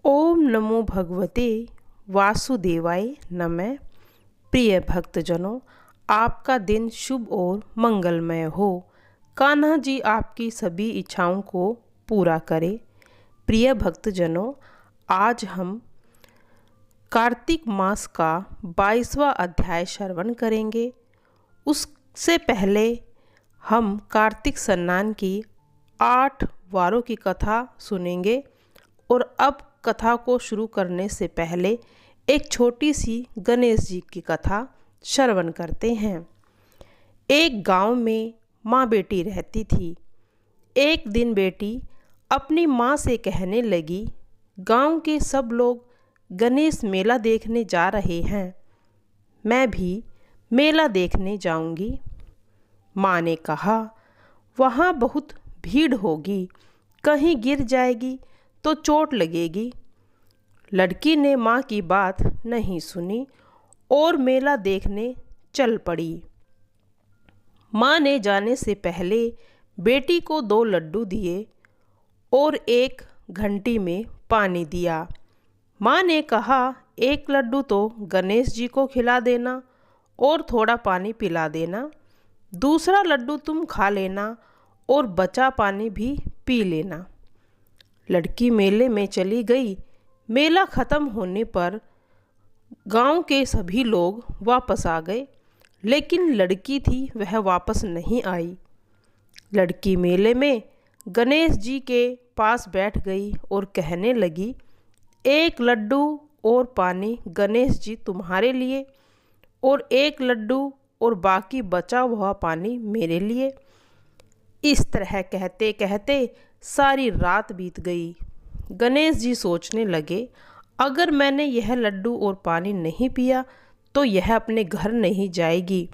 ओम नमो भगवते वासुदेवाय नमः। प्रिय भक्तजनों, आपका दिन शुभ और मंगलमय हो। कान्हा जी आपकी सभी इच्छाओं को पूरा करे। प्रिय भक्तजनों, आज हम कार्तिक मास का 22वां अध्याय श्रवण करेंगे। उससे पहले हम कार्तिक स्नान की 8 वारों की कथा सुनेंगे। और अब कथा को शुरू करने से पहले एक छोटी सी गणेश जी की कथा श्रवण करते हैं। एक गांव में माँ बेटी रहती थी। एक दिन बेटी अपनी माँ से कहने लगी, गांव के सब लोग गणेश मेला देखने जा रहे हैं, मैं भी मेला देखने जाऊंगी। माँ ने कहा, वहाँ बहुत भीड़ होगी, कहीं गिर जाएगी तो चोट लगेगी। लड़की ने माँ की बात नहीं सुनी और मेला देखने चल पड़ी। माँ ने जाने से पहले बेटी को 2 लड्डू दिए और एक घंटी में पानी दिया। माँ ने कहा, एक लड्डू तो गणेश जी को खिला देना और थोड़ा पानी पिला देना, दूसरा लड्डू तुम खा लेना और बचा पानी भी पी लेना। लड़की मेले में चली गई। मेला ख़त्म होने पर गांव के सभी लोग वापस आ गए, लेकिन लड़की थी वह वापस नहीं आई। लड़की मेले में गणेश जी के पास बैठ गई और कहने लगी, एक लड्डू और पानी गणेश जी तुम्हारे लिए और एक लड्डू और बाकी बचा हुआ पानी मेरे लिए। इस तरह कहते कहते सारी रात बीत गई। गणेश जी सोचने लगे, अगर मैंने यह लड्डू और पानी नहीं पिया तो यह अपने घर नहीं जाएगी।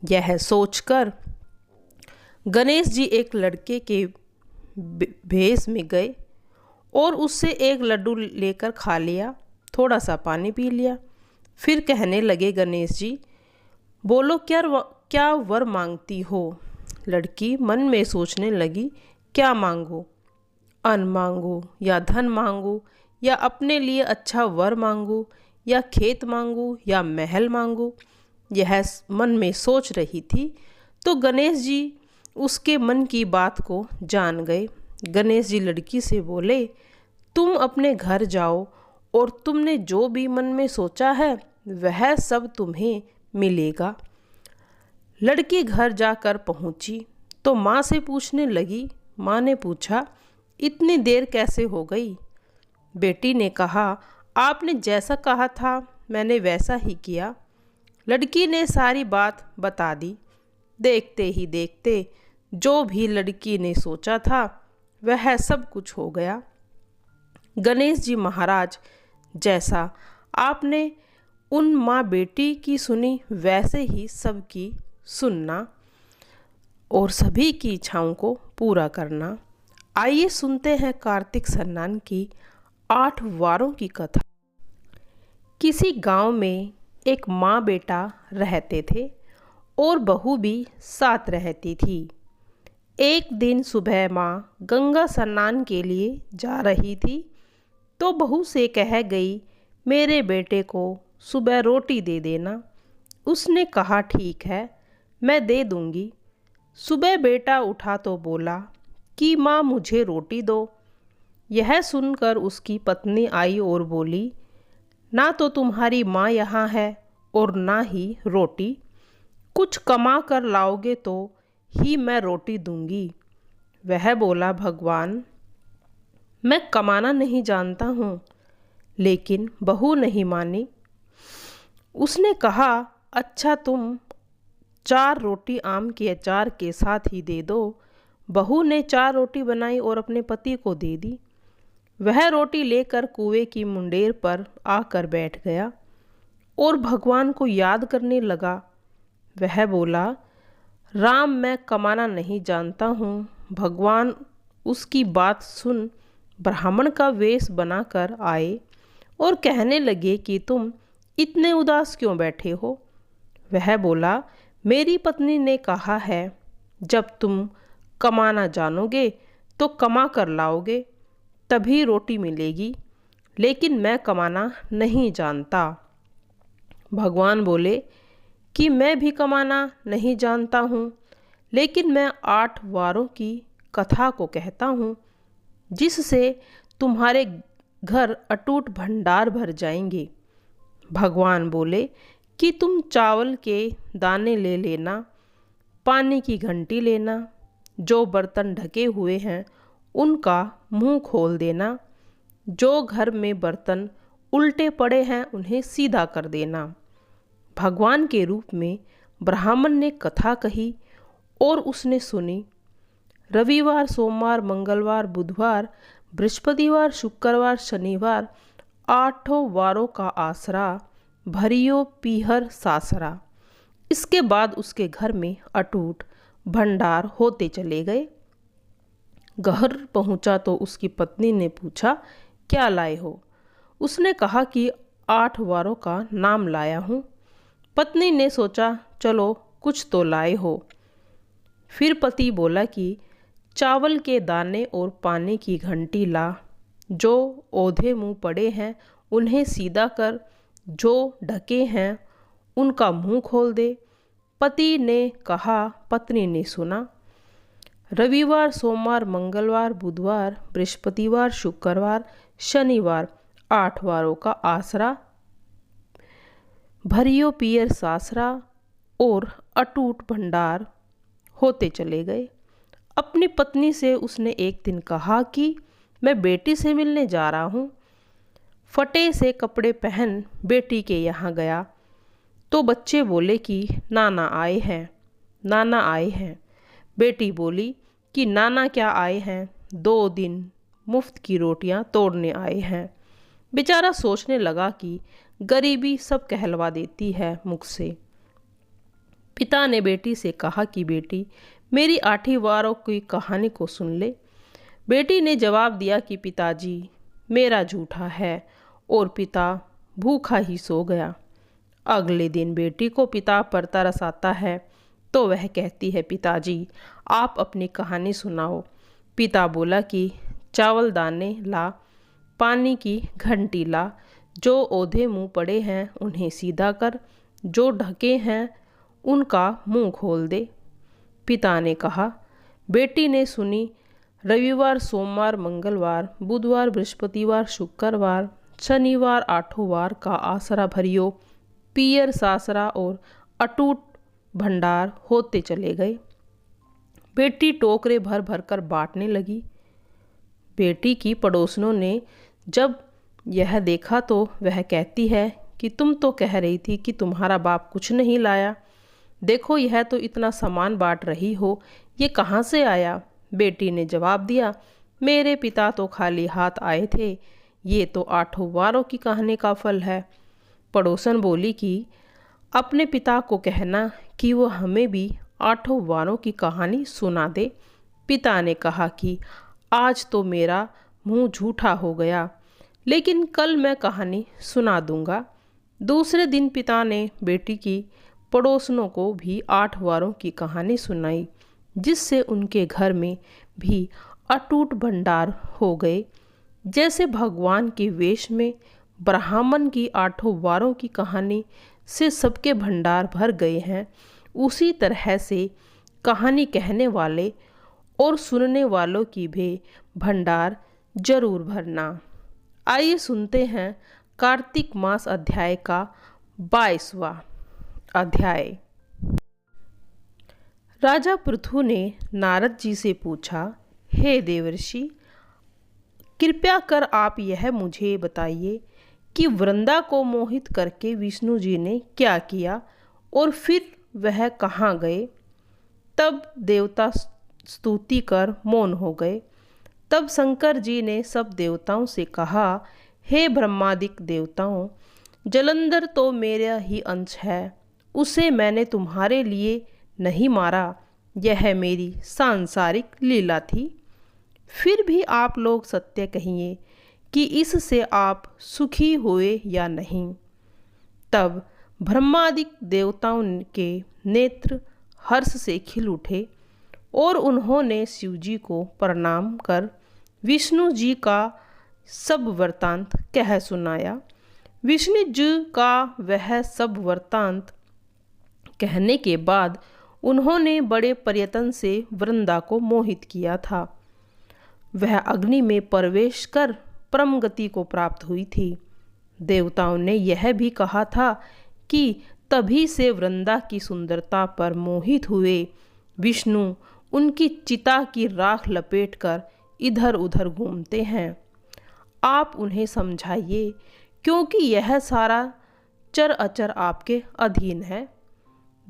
यह सोचकर गणेश जी एक लड़के के भेष में गए और उससे एक लड्डू लेकर खा लिया, थोड़ा सा पानी पी लिया। फिर कहने लगे गणेश जी, बोलो क्या वर मांगती हो। लड़की मन में सोचने लगी, क्या मांगू, अन्न मांगू या धन मांगू या अपने लिए अच्छा वर मांगू या खेत मांगू या महल मांगू। यह मन में सोच रही थी तो गणेश जी उसके मन की बात को जान गए। गणेश जी लड़की से बोले, तुम अपने घर जाओ और तुमने जो भी मन में सोचा है वह सब तुम्हें मिलेगा। लड़की घर जाकर पहुंची तो माँ से पूछने लगी। माँ ने पूछा, इतनी देर कैसे हो गई। बेटी ने कहा, आपने जैसा कहा था मैंने वैसा ही किया। लड़की ने सारी बात बता दी। देखते ही देखते जो भी लड़की ने सोचा था वह सब कुछ हो गया। गणेश जी महाराज, जैसा आपने उन माँ बेटी की सुनी वैसे ही सबकी सुनना और सभी की इच्छाओं को पूरा करना। आइए सुनते हैं कार्तिक स्नान की 8 वारों की कथा। किसी गांव में एक माँ बेटा रहते थे और बहू भी साथ रहती थी। एक दिन सुबह माँ गंगा स्नान के लिए जा रही थी तो बहू से कह गई, मेरे बेटे को सुबह रोटी दे देना। उसने कहा, ठीक है, मैं दे दूंगी। सुबह बेटा उठा तो बोला कि माँ मुझे रोटी दो। यह सुनकर उसकी पत्नी आई और बोली, ना तो तुम्हारी माँ यहाँ है और ना ही रोटी, कुछ कमा कर लाओगे तो ही मैं रोटी दूंगी। वह बोला, भगवान, मैं कमाना नहीं जानता हूँ। लेकिन बहू नहीं मानी। उसने कहा, अच्छा तुम 4 रोटी आम के अचार के साथ ही दे दो। बहू ने 4 रोटी बनाई और अपने पति को दे दी। वह रोटी लेकर कुएं की मुंडेर पर आकर बैठ गया और भगवान को याद करने लगा। वह बोला, राम, मैं कमाना नहीं जानता हूँ। भगवान उसकी बात सुन ब्राह्मण का वेश बनाकर आए और कहने लगे कि तुम इतने उदास क्यों बैठे हो। वह बोला, मेरी पत्नी ने कहा है, जब तुम कमाना जानोगे तो कमा कर लाओगे, तभी रोटी मिलेगी। लेकिन मैं कमाना नहीं जानता। भगवान बोले कि मैं भी कमाना नहीं जानता हूँ, लेकिन मैं 8 वारों की कथा को कहता हूँ, जिससे तुम्हारे घर अटूट भंडार भर जाएंगे। भगवान बोले कि तुम चावल के दाने ले लेना, पानी की घंटी लेना, जो बर्तन ढके हुए हैं उनका मुंह खोल देना, जो घर में बर्तन उल्टे पड़े हैं उन्हें सीधा कर देना। भगवान के रूप में ब्राह्मण ने कथा कही और उसने सुनी। रविवार, सोमवार, मंगलवार, बुधवार, बृहस्पतिवार, शुक्रवार, शनिवार 8 वारों का आसरा, भरियो पीहर सासरा। इसके बाद उसके घर में अटूट भंडार होते चले गए। घर पहुंचा तो उसकी पत्नी ने पूछा, क्या लाए हो? उसने कहा कि 8 वारों का नाम लाया हूँ। पत्नी ने सोचा, चलो कुछ तो लाए हो। फिर पति बोला कि चावल के दाने और पानी की घंटी ला, जो औधे मुंह पड़े हैं उन्हें सीधा कर, जो ढके हैं उनका मुंह खोल दे। पति ने कहा, पत्नी ने सुना। रविवार, सोमवार, मंगलवार, बुधवार, बृहस्पतिवार, शुक्रवार, शनिवार 8 वारों का आसरा, भरियो पीयर सासरा और अटूट भंडार होते चले गए। अपनी पत्नी से उसने एक दिन कहा कि मैं बेटी से मिलने जा रहा हूँ। फटे से कपड़े पहन बेटी के यहाँ गया तो बच्चे बोले कि नाना आए हैं, नाना आए हैं। बेटी बोली कि नाना क्या आए हैं, 2 दिन मुफ्त की रोटियां तोड़ने आए हैं। बेचारा सोचने लगा कि गरीबी सब कहलवा देती है मुख से। पिता ने बेटी से कहा कि बेटी, मेरी 8 वारों की कहानी को सुन ले। बेटी ने जवाब दिया कि पिताजी, मेरा झूठा है, और पिता भूखा ही सो गया। अगले दिन बेटी को पिता पर तरस आता है तो वह कहती है, पिताजी आप अपनी कहानी सुनाओ। पिता बोला कि चावल दाने ला, पानी की घंटी ला, जो औधे मुंह पड़े हैं उन्हें सीधा कर, जो ढके हैं उनका मुंह खोल दे। पिता ने कहा। बेटी ने सुनी। रविवार, सोमवार, मंगलवार, बुधवार, बृहस्पतिवार, शुक्रवार, शनिवार 8 वार का आसरा, भरियो पीयर सासरा और अटूट भंडार होते चले गए। बेटी टोकरे भर भर कर बांटने लगी। बेटी की पड़ोसनों ने जब यह देखा तो वह कहती है कि तुम तो कह रही थी कि तुम्हारा बाप कुछ नहीं लाया, देखो यह तो इतना सामान बांट रही हो, ये कहाँ से आया? बेटी ने जवाब दिया, मेरे पिता तो खाली हाथ आए थे, ये तो 8 वारों की कहानी का फल है। पड़ोसन बोली कि अपने पिता को कहना कि वो हमें भी 8 वारों की कहानी सुना दे। पिता ने कहा कि आज तो मेरा मुंह झूठा हो गया, लेकिन कल मैं कहानी सुना दूंगा। दूसरे दिन पिता ने बेटी की पड़ोसनों को भी 8 वारों की कहानी सुनाई, जिससे उनके घर में भी अटूट भंडार हो गए। जैसे भगवान के वेश में ब्राह्मण की 8 वारों की कहानी से सबके भंडार भर गए हैं, उसी तरह से कहानी कहने वाले और सुनने वालों की भी भंडार जरूर भरना। आइए सुनते हैं कार्तिक मास अध्याय का 22वां अध्याय। राजा पृथु ने नारद जी से पूछा, हे देवर्षि, कृपया कर आप यह मुझे बताइए कि वृंदा को मोहित करके विष्णु जी ने क्या किया और फिर वह कहाँ गए? तब देवता स्तुति कर मौन हो गए। तब शंकर जी ने सब देवताओं से कहा, हे ब्रह्मादिक देवताओं, जलंधर तो मेरा ही अंश है, उसे मैंने तुम्हारे लिए नहीं मारा, यह मेरी सांसारिक लीला थी। फिर भी आप लोग सत्य कहिए कि इससे आप सुखी हुए या नहीं। तब ब्रह्मादिक देवताओं के नेत्र हर्ष से खिल उठे और उन्होंने शिव जी को प्रणाम कर विष्णु जी का सब वृत्तांत कह सुनाया। विष्णु जी का वह सब वृत्तांत कहने के बाद उन्होंने बड़े प्रयत्न से वृंदा को मोहित किया था। वह अग्नि में प्रवेश कर परम गति को प्राप्त हुई थी। देवताओं ने यह भी कहा था कि तभी से वृंदा की सुंदरता पर मोहित हुए विष्णु उनकी चिता की राख लपेटकर इधर उधर घूमते हैं। आप उन्हें समझाइए, क्योंकि यह सारा चर अचर आपके अधीन है।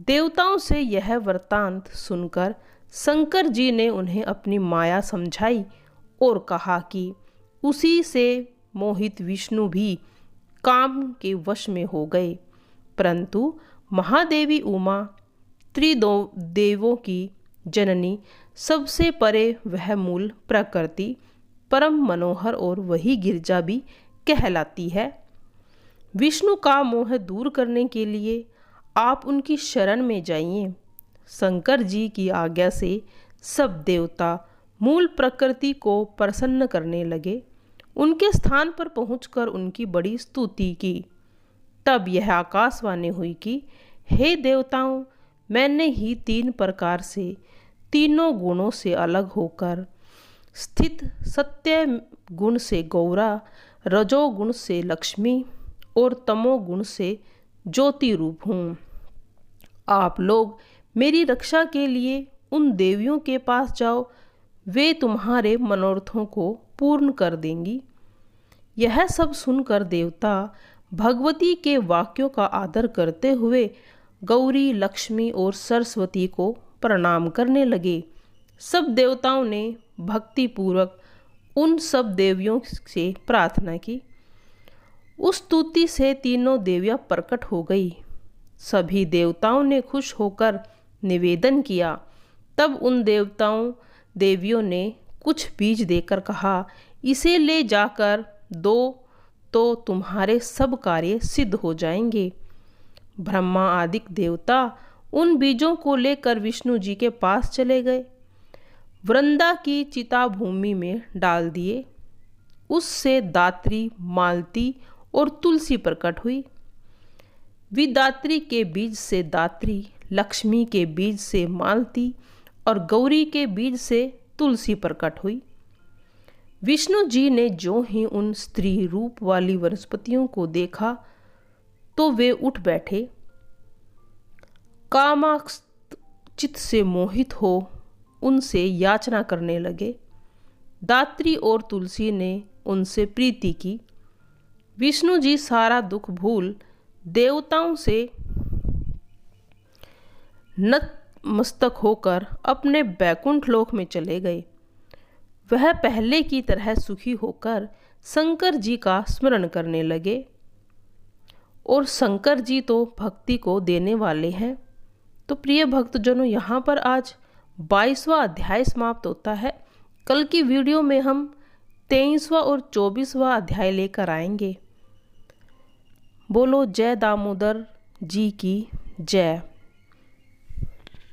देवताओं से यह वृत्तांत सुनकर शंकर जी ने उन्हें अपनी माया समझाई और कहा कि उसी से मोहित विष्णु भी काम के वश में हो गए। परंतु महादेवी उमा त्रिदेवों की जननी, सबसे परे वह मूल प्रकृति परम मनोहर और वही गिरजा भी कहलाती है। विष्णु का मोह दूर करने के लिए आप उनकी शरण में जाइए। शंकर जी की आज्ञा से सब देवता मूल प्रकृति को प्रसन्न करने लगे। उनके स्थान पर पहुंचकर उनकी बड़ी स्तुति की। तब यह आकाशवाणी हुई कि हे देवताओं, मैंने ही 3 प्रकार से तीनों गुणों से अलग होकर स्थित सत्य गुण से गौरा, रजोगुण से लक्ष्मी और तमोगुण से ज्योति रूप हूँ। आप लोग मेरी रक्षा के लिए उन देवियों के पास जाओ, वे तुम्हारे मनोरथों को पूर्ण कर देंगी। यह सब सुनकर देवता भगवती के वाक्यों का आदर करते हुए गौरी, लक्ष्मी और सरस्वती को प्रणाम करने लगे। सब देवताओं ने भक्ति पूर्वक उन सब देवियों से प्रार्थना की। उस स्तुति से तीनों देवियां प्रकट हो गई। सभी देवताओं ने खुश होकर निवेदन किया। तब उन देवियों ने कुछ बीज देकर कहा, इसे ले जाकर दो तो तुम्हारे सब कार्य सिद्ध हो जाएंगे। ब्रह्मा आदि देवता उन बीजों को लेकर विष्णु जी के पास चले गए। वृंदा की चिता भूमि में डाल दिए। उससे दात्री, मालती और तुलसी प्रकट हुई। विदात्री के बीज से दात्री, लक्ष्मी के बीज से मालती और गौरी के बीज से तुलसी प्रकट हुई। विष्णु जी ने जो ही उन स्त्री रूप वाली वनस्पतियों को देखा तो वे उठ बैठे। कामासक्त चित्त से मोहित हो उनसे याचना करने लगे। दात्री और तुलसी ने उनसे प्रीति की। विष्णु जी सारा दुख भूल देवताओं से नतमस्तक होकर अपने बैकुंठ लोक में चले गए। वह पहले की तरह सुखी होकर शंकर जी का स्मरण करने लगे। और शंकर जी तो भक्ति को देने वाले हैं। तो प्रिय भक्तजनों, यहाँ पर आज 22वां अध्याय समाप्त होता है। कल की वीडियो में हम 23वां और 24वां अध्याय लेकर आएंगे। बोलो जय दामोदर जी की जय।